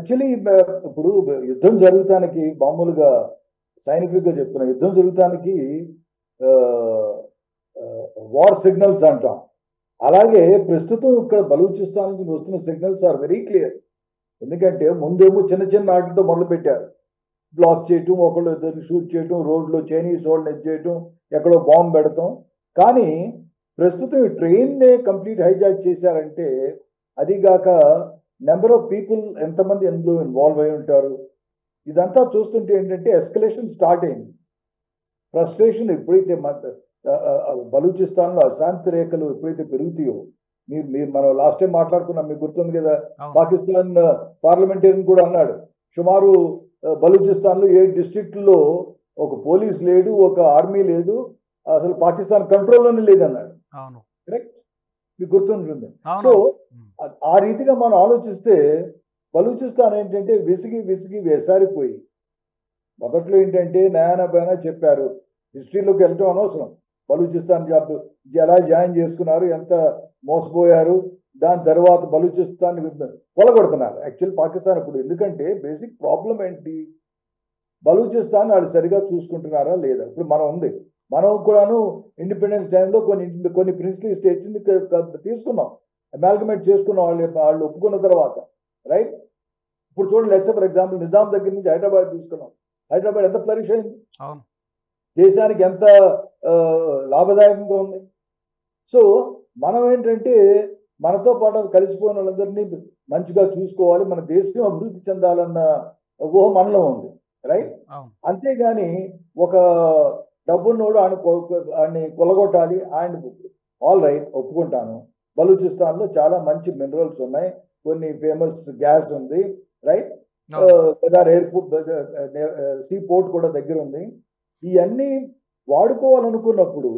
Actually ఇప్పుడు యుద్ధం జరుగుతానికి మామూలుగా సైనికుడిగా చెప్తున్నా, యుద్ధం జరుగుతానికి వార్ సిగ్నల్స్ అంటాం. అలాగే ప్రస్తుతం ఇక్కడ బలూచిస్తాన్ నుంచి వస్తున్న సిగ్నల్స్ ఆర్ వెరీ క్లియర్. ఎందుకంటే ముందేమో చిన్న చిన్న వాటితో మొదలు పెట్టారు, బ్లాక్ చేయటం, ఒకళ్ళు ఇద్దరు షూట్ చేయటం, రోడ్లో చైనీస్ వాళ్ళని చేయటం, ఎక్కడో బాంబు పెడతాం. కానీ ప్రస్తుతం ఈ ట్రైన్నే కంప్లీట్ హైజాక్ చేశారంటే, అదిగాక నెంబర్ ఆఫ్ పీపుల్ ఎంతమంది ఎందులో ఇన్వాల్వ్ అయి ఉంటారు. ఇదంతా చూస్తుంటే ఏంటంటే ఎస్కలేషన్ స్టార్ట్ అయింది. ఫ్రస్ట్రేషన్ ఎప్పుడైతే బలూచిస్తాన్లో అశాంతి రేఖలు ఎప్పుడైతే పెరుగుతాయో, మీరు మనం లాస్ట్ టైం మాట్లాడుకున్నాం, మీకు గుర్తుంది కదా, పాకిస్తాన్ పార్లమెంటేరియన్ కూడా అన్నాడు, సుమారు బలూచిస్తాన్లో 7 డిస్ట్రిక్ట్లో ఒక పోలీస్ లేడు, ఒక ఆర్మీ లేదు, అసలు పాకిస్తాన్ కంట్రోల్లోనే లేదన్నాడు. కరెక్ట్, మీకు గుర్తుంటుంది. సో ఆ రీతిగా మనం ఆలోచిస్తే బలూచిస్తాన్ ఏంటంటే విసిగి విసిగి వేసారిపోయి, మొదట్లో ఏంటంటే నయానా బయానా చెప్పారు, హిస్టరీలోకి వెళ్ళటం అనవసరం, బలూచిస్తాన్ జాబ్ ఎలా జాయిన్ చేసుకున్నారు, ఎంత మోసపోయారు, దాని తర్వాత బలూచిస్తాన్ కొలగొడుతున్నారు యాక్చువల్ పాకిస్తాన్ ఇప్పుడు. ఎందుకంటే బేసిక్ ప్రాబ్లం ఏంటి, బలూచిస్తాన్ వాళ్ళు సరిగా చూసుకుంటున్నారా లేదా. ఇప్పుడు మనం కూడాను ఇండిపెండెన్స్ టైంలో కొన్ని ప్రిన్స్లీ స్టేట్స్ని తీసుకున్నాం, అమాల్గమేట్ చేసుకున్నాం వాళ్ళు ఒప్పుకున్న తర్వాత, రైట్. ఇప్పుడు చూడండి, లెట్స్ ఫర్ ఎగ్జాంపుల్ నిజాం దగ్గర నుంచి హైదరాబాద్ తీసుకున్నాం, హైదరాబాద్ ఎంత ఫ్లరిష్ అయింది, దేశానికి ఎంత లాభదాయకంగా ఉంది. సో మనం ఏంటంటే మనతో పాటు కలిసిపోయిన వాళ్ళందరినీ మంచిగా చూసుకోవాలి, మన దేశం అభివృద్ధి చెందాలన్న ఊహ మనలో ఉంది, రైట్. అంతేగాని ఒక డబ్బున్నోడు ఆయన్ని కొలగొట్టాలి, ఆయన ఆల్ రైట్ ఒప్పుకుంటాను. బలూచిస్తాన్లో చాలా మంచి మినరల్స్ ఉన్నాయి, కొన్ని ఫేమస్ గ్యాస్ ఉంది, రైట్. బదార్ ఎయిర్పోర్ట్, సీ పోర్ట్ కూడా దగ్గర ఉంది. ఇవన్నీ వాడుకోవాలనుకున్నప్పుడు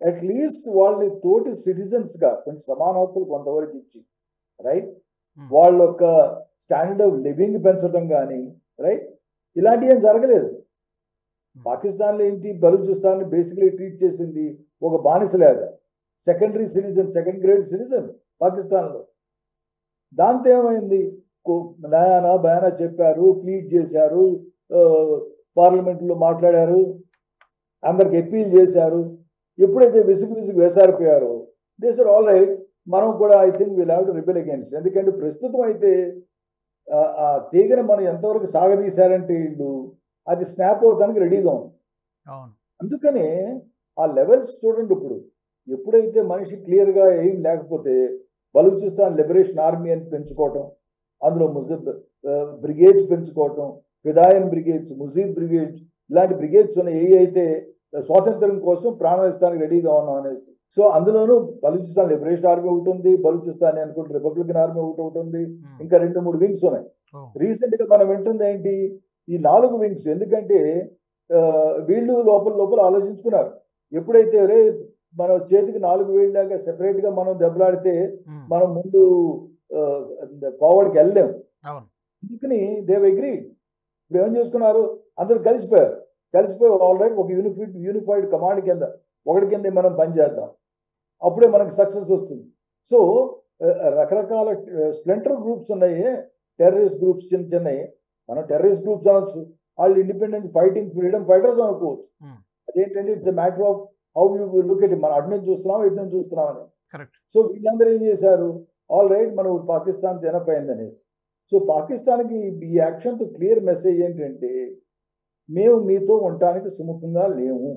అట్లీస్ట్ వాళ్ళని తోటి సిటిజన్స్గా కొంచెం సమాన హక్కులు కొంతవరకు ఇచ్చి, రైట్, వాళ్ళ యొక్క స్టాండర్డ్ ఆఫ్ లివింగ్ పెంచడం కానీ, రైట్, ఇలాంటివి ఏం జరగలేదు. పాకిస్తాన్లో ఏంటి, బలూచిస్తాన్ని బేసిక్లీ ట్రీట్ చేసింది ఒక బానిసలాగా, సెకండ్ గ్రేడ్ సిటిజన్ పాకిస్తాన్లో. దాంతో ఏమైంది, నయానా బయానా చెప్పారు, ప్లీడ్ చేశారు, పార్లమెంట్లో మాట్లాడారు, అందరికి అప్పీల్ చేశారు. ఎప్పుడైతే విసుగు వేసారిపోయారో దే సెడ్ ఆల్ రైట్, మనం కూడా I think will have to rebel against. ఎందుకంటే ప్రస్తుతం అయితే ఆ తీగని మనం ఎంతవరకు సాగదీశారంటే వీళ్ళు అది స్నాప్ అవడానికి రెడీగా ఉంది. అందుకనే ఆ లెవెల్స్ చూడండి. ఇప్పుడు ఎప్పుడైతే మనిషి క్లియర్గా ఏం లేకపోతే బలూచిస్తాన్ లిబరేషన్ ఆర్మీ అని పెంచుకోవటం, అందులో బ్రిగేడ్స్ పెంచుకోవటం, ఫిదాయన్ బ్రిగేడ్స్, ముజీద్ బ్రిగేడ్స్, ఇలాంటి బ్రిగేడ్స్ ఉన్నాయి, ఏ అయితే స్వాతంత్రం కోసం ప్రాణాయిస్తానికి రెడీగా ఉన్నాం అనేసి. సో అందులోనూ బలూచిస్తాన్ లిబరేషన్ ఆర్మీ ఒకటి ఉంది, బలూచిస్తాన్ అనుకుంటే రిపబ్లికన్ ఆర్మీ ఒకటి ఉంది, ఇంకా 2-3 వింగ్స్ ఉన్నాయి. రీసెంట్ గా మనం వింటుంది ఏంటి, ఈ 4 వింగ్స్. ఎందుకంటే వీళ్ళు లోపల ఆలోచించుకున్నారు, ఎప్పుడైతే రే మన చేతికి 4 వేళ్ళలాగా సెపరేట్ గా మనం దెబ్బలాడితే మనం ముందు ఫార్వర్డ్కి వెళ్ళలేము. అందుకని దేవ్ అగ్రీడ్. ఇప్పుడు ఏం చేసుకున్నారు, అందరూ కలిసిపోయి ఆల్ రైట్ ఒక యూనిఫైడ్ కమాండ్ కింద ఒకటి కింద మనం పనిచేద్దాం, అప్పుడే మనకి సక్సెస్ వస్తుంది. సో రకరకాల స్ప్లింటర్ గ్రూప్స్ ఉన్నాయి, టెర్రరిస్ట్ గ్రూప్స్ చిన్నవి, మనం టెర్రరిస్ట్ గ్రూప్స్ అనొచ్చు, వాళ్ళు ఇండిపెండెంట్ ఫైటింగ్ ఫ్రీడమ్ ఫైటర్స్ అనుకోవచ్చు. అదేంటంటే it's a matter of how you look at, మనం అటు నుంచి చూస్తున్నాం ఇటు నుంచి చూస్తున్నాం అని. సో వీళ్ళందరూ ఏం చేశారు, ఆల్ రైట్ మనం పాకిస్తాన్ తినపోయింది అనేసి. సో పాకిస్తాన్కి ఈ యాక్షన్తో క్లియర్ మెసేజ్ ఏంటంటే, మేము మీతో ఉండటానికి సుముఖంగా లేము,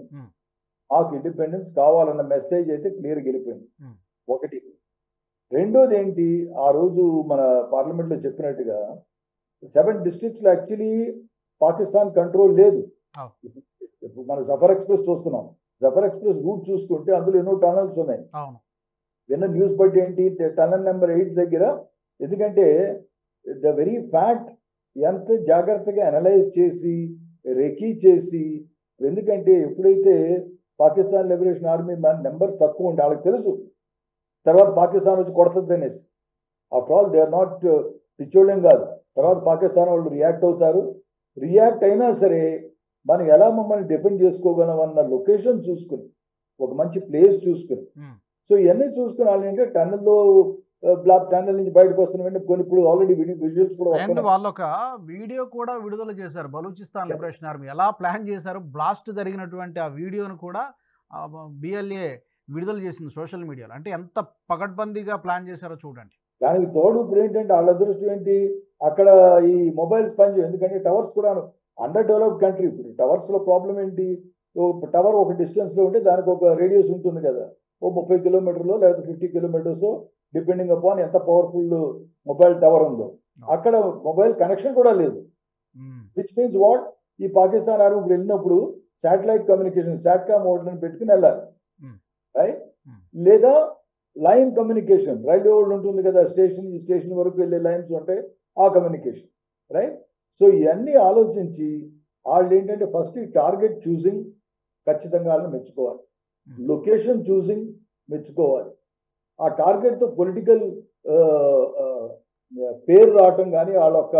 మాకు ఇండిపెండెన్స్ కావాలన్న మెసేజ్ అయితే క్లియర్గా వెళ్ళిపోయింది. ఒకటి. రెండోది ఏంటి, ఆ రోజు మన పార్లమెంట్లో చెప్పినట్టుగా 7 డిస్ట్రిక్ట్స్లో యాక్చువల్లీ పాకిస్తాన్ కంట్రోల్ లేదు. ఇప్పుడు మన జఫర్ ఎక్స్ప్రెస్ చూస్తున్నాం, జఫర్ ఎక్స్ప్రెస్ రూట్ చూసుకుంటే అందులో ఎన్నో టనల్స్ ఉన్నాయి. విన్న న్యూస్ బట్టి ఏంటి, టనల్ నెంబర్ 8 దగ్గర, ఎందుకంటే ద వెరీ ఫ్యాక్ట్ ఎంత జాగ్రత్తగా అనలైజ్ చేసి రెకీ చేసి, ఎందుకంటే ఎప్పుడైతే పాకిస్తాన్ లిబరేషన్ ఆర్మీ మన నెంబర్ తక్కువ ఉంటే వాళ్ళకి తెలుసు తర్వాత పాకిస్తాన్ వచ్చి కొడుతుంది అనేసి. After all they are not పిచ్చోళ్ళేం కాదు, తర్వాత పాకిస్తాన్ వాళ్ళు రియాక్ట్ అవుతారు. రియాక్ట్ అయినా సరే మనం ఎలా మమ్మల్ని డిఫెండ్ చేసుకోగలం అన్న లొకేషన్ చూసుకుని, ఒక మంచి ప్లేస్ చూసుకుని, సో ఇవన్నీ చూసుకుని వాళ్ళు ఏంటంటే టన్నెల్లో బ్లాక్ టన్నెల్ నుంచి బయటకు వస్తున్న కొన్ని ఇప్పుడు ఆల్రెడీ విజువల్స్ కూడా అండ్ వాళ్ళు ఒక వీడియో కూడా విడుదల చేశారు. బలూచిస్తాన్ లిబరేషన్ ఆర్మీ ఎలా ప్లాన్ చేశారు, బ్లాస్ట్ జరిగినటువంటి ఆ వీడియోను కూడా బిఎల్ఏ విడుదల చేసింది సోషల్ మీడియాలో. అంటే ఎంత పకడ్బందీగా ప్లాన్ చేశారో చూడండి. దానికి తోడు ఇప్పుడు ఏంటంటే వాళ్ళ అదృష్టం ఏంటి, అక్కడ ఈ మొబైల్స్ పనిచేయవు. ఎందుకంటే టవర్స్ కూడా అండర్ డెవలప్డ్ కంట్రీ. ఇప్పుడు టవర్స్ లో ప్రాబ్లం ఏంటి, టవర్ ఒక డిస్టెన్స్ లో ఉంటే దానికి ఒక రేడియస్ ఉంటుంది కదా, ఓ 30 కిలోమీటర్లు లేదా 50 కిలోమీటర్స్ డిపెండింగ్ అపాన్ ఎంత పవర్ఫుల్ మొబైల్ టవర్ ఉందో. అక్కడ మొబైల్ కనెక్షన్ కూడా లేదు. విచ్ మీన్స్ వాట్, ఈ పాకిస్తాన్ ఆర్మీ ఇప్పుడు వెళ్ళినప్పుడు శాటిలైట్ కమ్యూనికేషన్ శాట్కా మోడ్లను పెట్టుకుని వెళ్ళాలి, రైట్? లేదా లైన్ కమ్యూనికేషన్, రైల్వే వాళ్ళు ఉంటుంది కదా, స్టేషన్ వరకు వెళ్ళే లైన్స్ ఉంటాయి, ఆ కమ్యూనికేషన్, రైట్? సో ఇవన్నీ ఆలోచించి వాళ్ళు ఏంటంటే ఫస్ట్ ఈ టార్గెట్ చూసింగ్ ఖచ్చితంగా వాళ్ళని మెచ్చుకోవాలి, లొకేషన్ చూసింగ్ మెచ్చుకోవాలి. ఆ టార్గెట్తో పొలిటికల్ పేరు రావటం కానీ వాళ్ళ యొక్క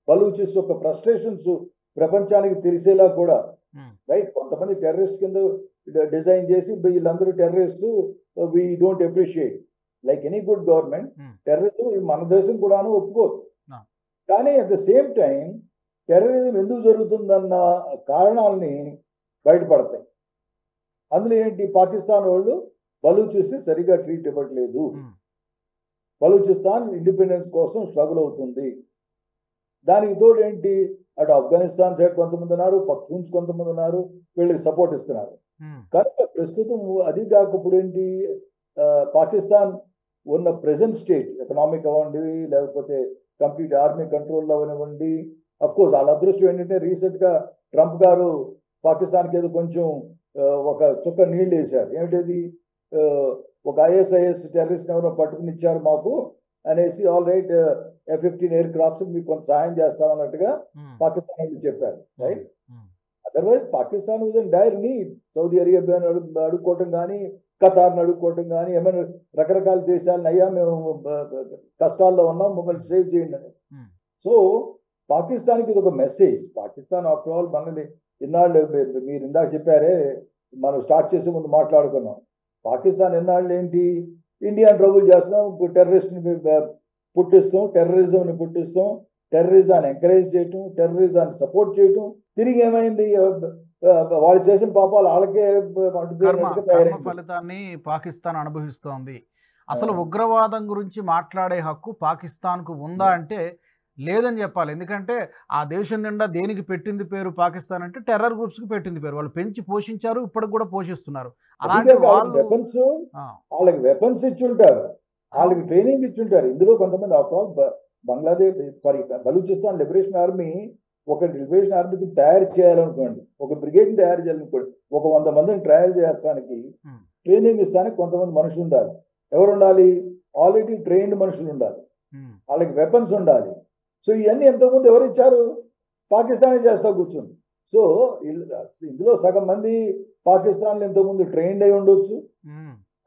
బలూచిస్ యొక్క ఫ్రస్ట్రేషన్స్ ప్రపంచానికి తెలిసేలా కూడా, రైట్? కొంతమంది టెర్రరిస్ట్ కింద డిజైన్ చేసి వీళ్ళందరూ terrorist, we don't appreciate like any good government. Terrorism మన దేశం కూడాను ఒప్పుకోదు. కానీ at the same time terrorism ఎందుకు జరుగుతుందన్న కారణాలని బయటపడతాయి. అందులో ఏంటి, పాకిస్తాన్ వాళ్ళు బలూచిస్ని సరిగా ట్రీట్ ఇవ్వట్లేదు, బలూచిస్తాన్ ఇండిపెండెన్స్ కోసం స్ట్రగుల్ అవుతుంది. దానికి తోడు ఏంటి, అటు ఆఫ్ఘనిస్తాన్ సైడ్ కొంతమంది ఉన్నారు, పఖ్తూన్స్ కొంతమంది ఉన్నారు, వీళ్ళకి సపోర్ట్ ఇస్తున్నారు. కనుక ప్రస్తుతం అది కాకపోతే ఏంటి, పాకిస్తాన్ ఉన్న ప్రెసెంట్ స్టేట్ ఎకనామిక్ అవ్వండి, లేకపోతే కంప్లీట్ ఆర్మీ కంట్రోల్లో అవనివ్వండి. అఫ్ కోర్స్ వాళ్ళ అదృష్టం ఏంటంటే రీసెంట్గా ట్రంప్ గారు పాకిస్తాన్కి ఏదో కొంచెం ఒక చుక్క నీళ్ళు వేశారు. ఏమిటది, ఒక ఐఎస్ఐఎస్ టెర్రరిస్ట్ ఎవరో పట్టుకుని ఇచ్చారు మాకు అనేసి, all right F-15 air crafts మీకు కొంత సహాయం చేస్తామన్నట్టుగా పాకిస్తాన్ వాళ్ళు చెప్పారు, right? Otherwise Pakistan was in dire need. Saudi అరేబియాని అడుక్కోవటం కానీ, ఖతార్ని అడుక్కోవటం కానీ, ఏమైనా రకరకాల దేశాలను అయ్యా మేము కష్టాల్లో ఉన్నాం, మమ్మల్ని సేవ్ చేయండి అనేసి. సో పాకిస్తాన్కి ఇది ఒక మెసేజ్. పాకిస్తాన్ ఆఫ్టర్ ఆల్ మనల్ని ఇన్నాళ్ళు, మీరు ఇందాక చెప్పారే, మనం స్టార్ట్ చేసే ముందు మాట్లాడుకున్నాం, పాకిస్తాన్ ఎన్నాళ్ళు ఏంటి, ఇండియా ట్రబుల్ చేస్తున్నాం, టెర్రరిస్ట్ని పుట్టిస్తాం, టెర్రరిజంని పుట్టిస్తాం, టెర్రరిజాన్ని ఎంకరేజ్ చేయటం, టెర్రరిజాన్ని సపోర్ట్ చేయటం. తిరిగి ఏమైంది, వాళ్ళు చేసిన పాపాలు వాళ్ళకే ఫలితాన్ని పాకిస్తాన్ అనుభవిస్తోంది. అసలు ఉగ్రవాదం గురించి మాట్లాడే హక్కు పాకిస్తాన్కు ఉందా అంటే లేదని చెప్పాలి. ఎందుకంటే ఆ దేశం నిండా దేనికి పెట్టింది పేరు పాకిస్తాన్ అంటే టెర్రర్ గ్రూప్స్కి పెట్టింది పేరు. వాళ్ళు పెంచి పోషించారు, ఇప్పటికి కూడా పోషిస్తున్నారు. అలాంటి వాళ్ళకి వెపన్స్ ఇచ్చుంటారు, వాళ్ళకి ట్రైనింగ్ ఇచ్చుంటారు. ఇందులో కొంతమంది after all Bangladesh Balochistan liberation army ఒక లిబరేషన్ ఆర్మీకి తయారు చేయాలనుకోండి, ఒక బ్రిగేడ్ని తయారు చేయాలనుకోండి, ఒక 100 మందిని ట్రయల్ చేయడానికి ట్రైనింగ్ ఇస్తానికి కొంతమంది మనుషులు ఉండాలి. ఎవరు ఉండాలి, ఆల్రెడీ ట్రైన్డ్ మనుషులు ఉండాలి, వాళ్ళకి వెపన్స్ ఉండాలి. సో ఇవన్నీ ఎంతోమంది ఎవరు ఇచ్చారు, పాకిస్తానే చేస్తా కూర్చుంది. సో ఇందులో సగం మంది పాకిస్తాన్లో ఎంతోమంది ట్రైన్డ్ అయి ఉండొచ్చు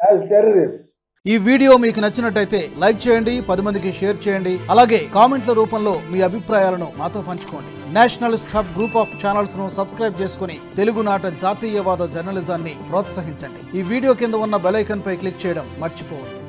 యాజ్ టెర్రరిస్ట్. ఈ వీడియో మీకు నచ్చినట్టయితే లైక్ చేయండి, 10 మందికి షేర్ చేయండి. అలాగే కామెంట్ల రూపంలో మీ అభిప్రాయాలను మాతో పంచుకోండి. Nationalist hub group of channels ను సబ్స్క్రైబ్ చేసుకుని తెలుగునాట జాతీయవాద జర్నలిజాన్ని ప్రోత్సహించండి. ఈ వీడియో కింద ఉన్న బెల్ ఐకాన్ పై క్లిక్ చేయడం మర్చిపోవద్దు.